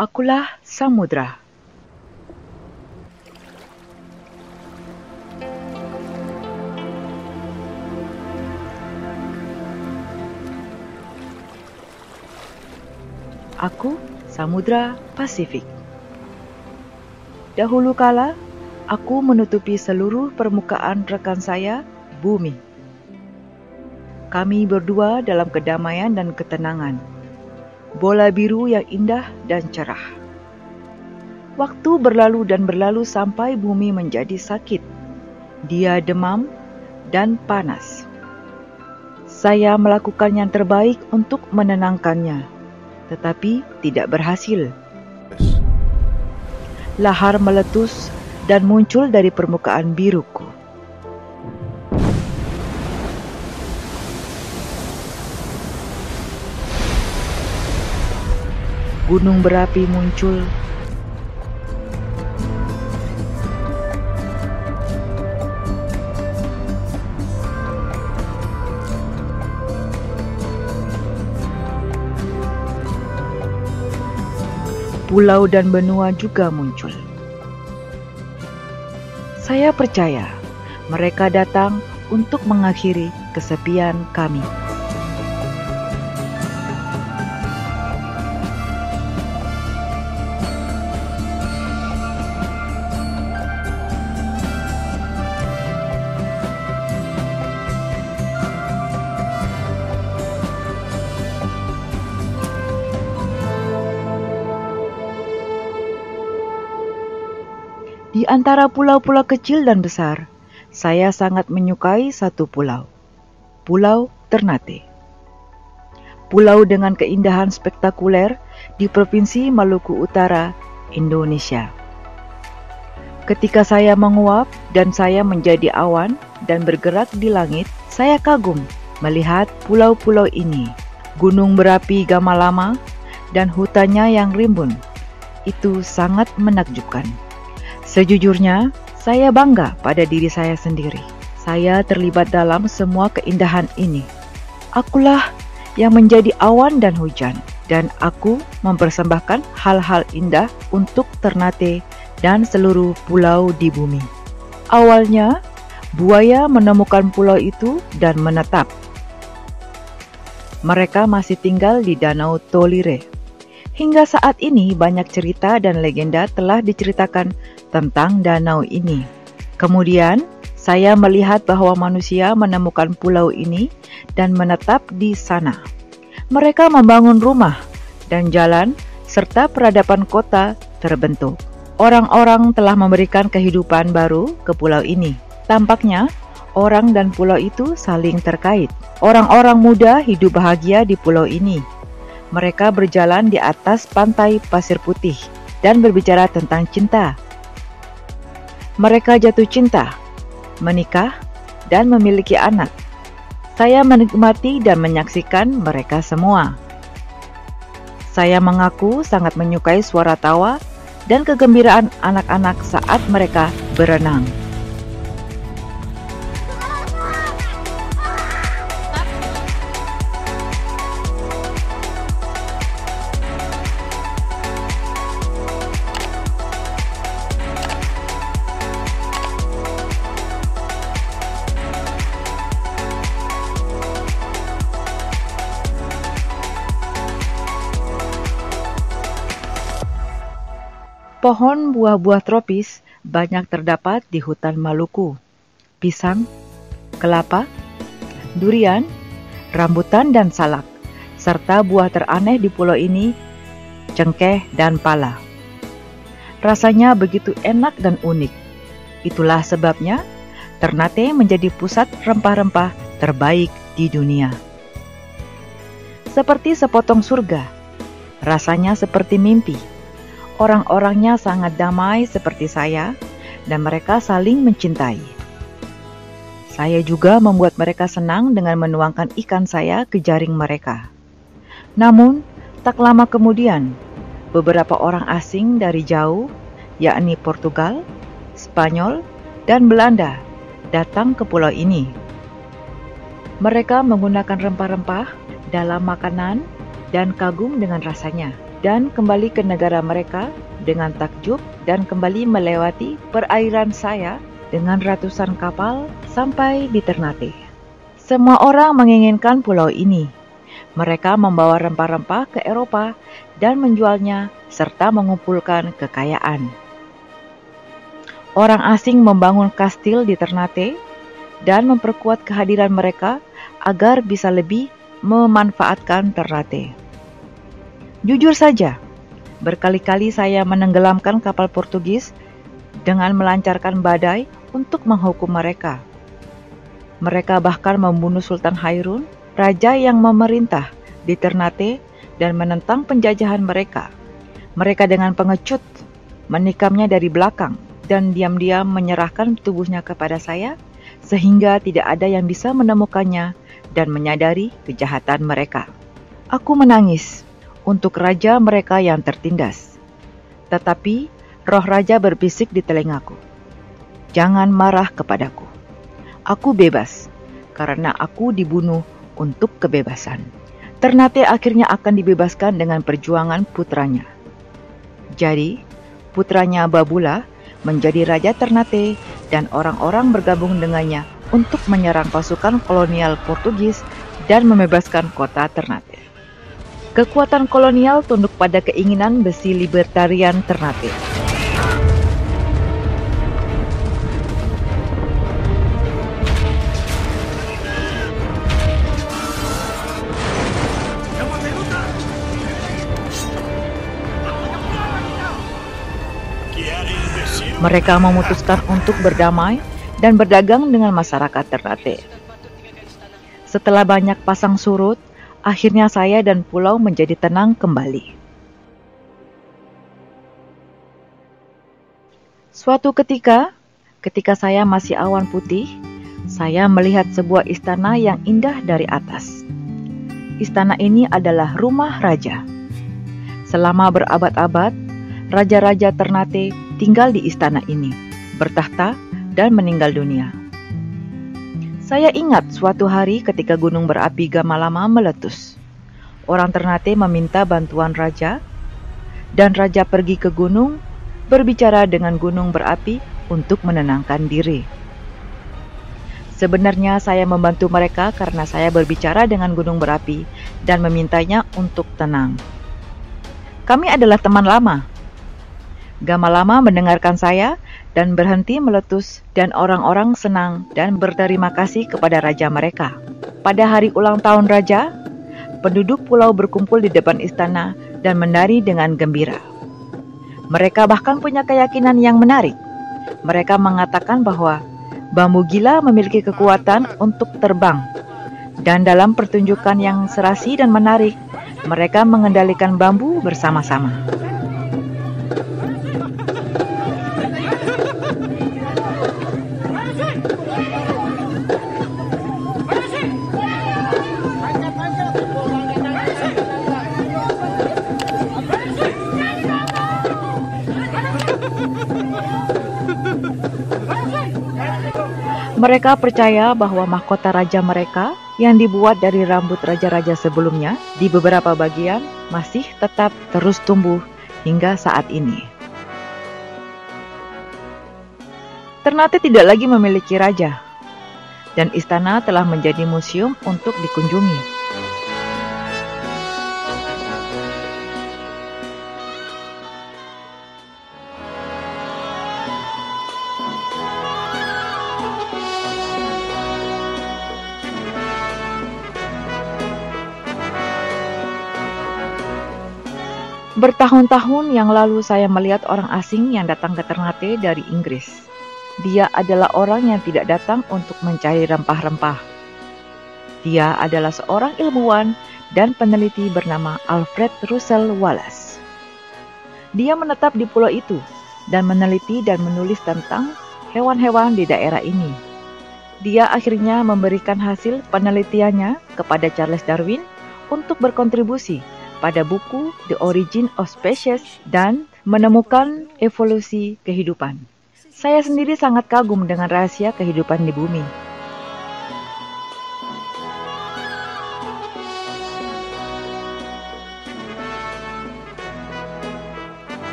Akulah samudra. Aku Samudra Pasifik. Dahulu kala, aku menutupi seluruh permukaan rekan saya, bumi. Kami berdua dalam kedamaian dan ketenangan. Bola biru yang indah dan cerah. Waktu berlalu dan berlalu sampai bumi menjadi sakit. Dia demam dan panas. Saya melakukan yang terbaik untuk menenangkannya, tetapi tidak berhasil. Lahar meletus dan muncul dari permukaan biruku. Gunung berapi muncul. Pulau dan benua juga muncul. Saya percaya mereka datang untuk mengakhiri kesepian kami. Di antara pulau-pulau kecil dan besar, saya sangat menyukai satu pulau, Pulau Ternate. Pulau dengan keindahan spektakuler di Provinsi Maluku Utara, Indonesia. Ketika saya menguap dan saya menjadi awan dan bergerak di langit, saya kagum melihat pulau-pulau ini, gunung berapi Gamalama, dan hutannya yang rimbun. Itu sangat menakjubkan. Sejujurnya, saya bangga pada diri saya sendiri. Saya terlibat dalam semua keindahan ini. Akulah yang menjadi awan dan hujan, dan aku mempersembahkan hal-hal indah untuk Ternate dan seluruh pulau di bumi. Awalnya, buaya menemukan pulau itu dan menetap. Mereka masih tinggal di Danau Tolire. Hingga saat ini banyak cerita dan legenda telah diceritakan tentang danau ini. Kemudian, saya melihat bahwa manusia menemukan pulau ini dan menetap di sana. Mereka membangun rumah dan jalan serta peradaban kota terbentuk. Orang-orang telah memberikan kehidupan baru ke pulau ini. Tampaknya, orang dan pulau itu saling terkait. Orang-orang muda hidup bahagia di pulau ini. Mereka berjalan di atas pantai pasir putih dan berbicara tentang cinta. Mereka jatuh cinta, menikah, dan memiliki anak. Saya menikmati dan menyaksikan mereka semua. Saya mengaku sangat menyukai suara tawa dan kegembiraan anak-anak saat mereka berenang. Pohon buah-buah tropis banyak terdapat di hutan Maluku. Pisang, kelapa, durian, rambutan dan salak, serta buah teraneh di pulau ini, cengkeh dan pala. Rasanya begitu enak dan unik. Itulah sebabnya Ternate menjadi pusat rempah-rempah terbaik di dunia. Seperti sepotong surga, rasanya seperti mimpi. Orang-orangnya sangat damai seperti saya, dan mereka saling mencintai. Saya juga membuat mereka senang dengan menuangkan ikan saya ke jaring mereka. Namun, tak lama kemudian, beberapa orang asing dari jauh, yakni Portugal, Spanyol, dan Belanda, datang ke pulau ini. Mereka menggunakan rempah-rempah dalam makanan dan kagum dengan rasanya. dan kembali ke negara mereka dengan takjub dan kembali melewati perairan saya dengan ratusan kapal sampai di Ternate. Semua orang menginginkan pulau ini. Mereka membawa rempah-rempah ke Eropa dan menjualnya serta mengumpulkan kekayaan. Orang asing membangun kastil di Ternate dan memperkuat kehadiran mereka agar bisa lebih memanfaatkan Ternate. Jujur saja, berkali-kali saya menenggelamkan kapal Portugis dengan melancarkan badai untuk menghukum mereka. Mereka bahkan membunuh Sultan Hairun, raja yang memerintah di Ternate dan menentang penjajahan mereka. Mereka dengan pengecut menikamnya dari belakang dan diam-diam menyerahkan tubuhnya kepada saya sehingga tidak ada yang bisa menemukannya dan menyadari kejahatan mereka. Aku menangis untuk raja mereka yang tertindas. Tetapi roh raja berbisik di telingaku, "Jangan marah kepadaku. Aku bebas karena aku dibunuh untuk kebebasan." Ternate akhirnya akan dibebaskan dengan perjuangan putranya. Jadi, putranya Babula menjadi raja Ternate dan orang-orang bergabung dengannya untuk menyerang pasukan kolonial Portugis dan membebaskan kota Ternate. Kekuatan kolonial tunduk pada keinginan besi libertarian Ternate. Mereka memutuskan untuk berdamai dan berdagang dengan masyarakat Ternate. Setelah banyak pasang surut, akhirnya saya dan pulau menjadi tenang kembali. Suatu ketika saya masih awan putih, saya melihat sebuah istana yang indah dari atas. Istana ini adalah rumah raja. Selama berabad-abad, raja-raja Ternate tinggal di istana ini, bertahta dan meninggal dunia. Saya ingat suatu hari ketika gunung berapi Gamalama meletus. Orang Ternate meminta bantuan raja, dan raja pergi ke gunung, berbicara dengan gunung berapi untuk menenangkan diri. Sebenarnya saya membantu mereka karena saya berbicara dengan gunung berapi dan memintanya untuk tenang. Kami adalah teman lama. Gamalama mendengarkan saya dan berhenti meletus, dan orang-orang senang dan berterima kasih kepada raja mereka. Pada hari ulang tahun raja, penduduk pulau berkumpul di depan istana dan menari dengan gembira. Mereka bahkan punya keyakinan yang menarik. Mereka mengatakan bahwa bambu gila memiliki kekuatan untuk terbang, dan dalam pertunjukan yang serasi dan menarik, mereka mengendalikan bambu bersama-sama. Mereka percaya bahwa mahkota raja mereka yang dibuat dari rambut raja-raja sebelumnya di beberapa bagian masih tetap terus tumbuh hingga saat ini. Ternate tidak lagi memiliki raja, dan istana telah menjadi museum untuk dikunjungi. Bertahun-tahun yang lalu saya melihat orang asing yang datang ke Ternate dari Inggris. Dia adalah orang yang tidak datang untuk mencari rempah-rempah. Dia adalah seorang ilmuwan dan peneliti bernama Alfred Russel Wallace. Dia menetap di pulau itu dan meneliti dan menulis tentang hewan-hewan di daerah ini. Dia akhirnya memberikan hasil penelitiannya kepada Charles Darwin untuk berkontribusi pada buku The Origin of Species dan menemukan evolusi kehidupan. Saya sendiri sangat kagum dengan rahasia kehidupan di bumi.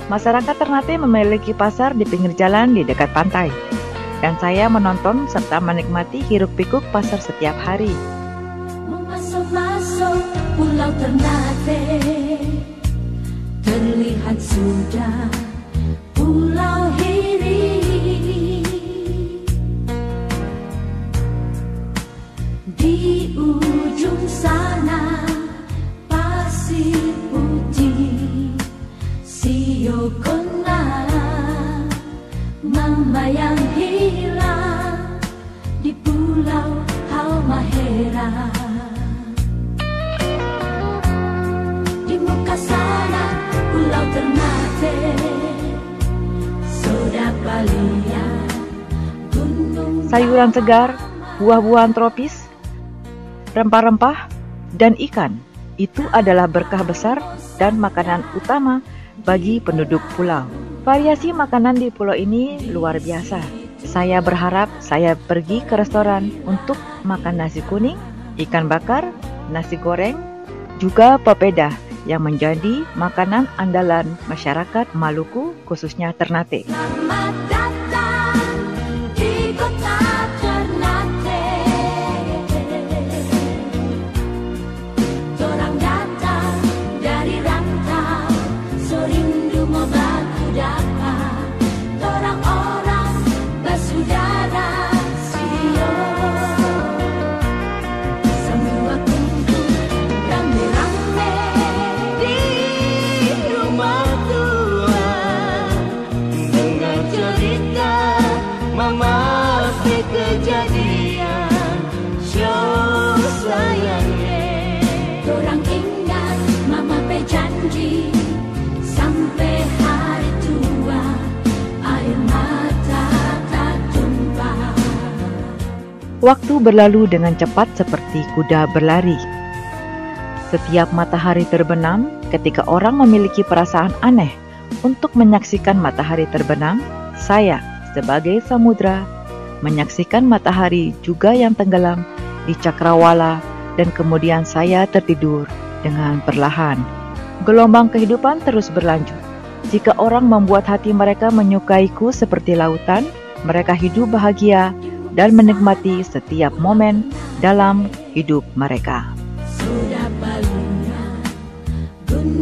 Masyarakat Ternate memiliki pasar di pinggir jalan di dekat pantai, dan saya menonton serta menikmati hiruk-pikuk pasar setiap hari. Memasuk-masuk Pulau Ternate, terlihat sudah Pulau Hiri. Di ujung sana pasir putih, Siokona membayang hilang di Pulau Halmahera. Di muka sana Pulau Ternate, Soda Balia, Gunung. Sayuran segar, buah-buahan tropis, rempah-rempah, dan ikan itu adalah berkah besar dan makanan utama bagi penduduk pulau. Variasi makanan di pulau ini luar biasa. Saya berharap saya pergi ke restoran untuk makan nasi kuning, ikan bakar, nasi goreng, juga papeda yang menjadi makanan andalan masyarakat Maluku, khususnya Ternate. Selamat datang di kota Ternate. Torang datang dari rantau, so rindu mau baku dapat. Torang orang bersaudara sio. Semua kumpul rame-rame di rumah tua, dengar cerita mama si kejadian show sayangnya. Dorang ingat mama pe janji sampai hari tua air mata tak tumpah. Waktu berlalu dengan cepat seperti kuda berlari. Setiap matahari terbenam, ketika orang memiliki perasaan aneh untuk menyaksikan matahari terbenam, saya sebagai samudra menyaksikan matahari juga yang tenggelam di cakrawala, dan kemudian saya tertidur dengan perlahan. Gelombang kehidupan terus berlanjut. Jika orang membuat hati mereka menyukaiku seperti lautan, mereka hidup bahagia dan menikmati setiap momen dalam hidup mereka. Sudah balunya gunung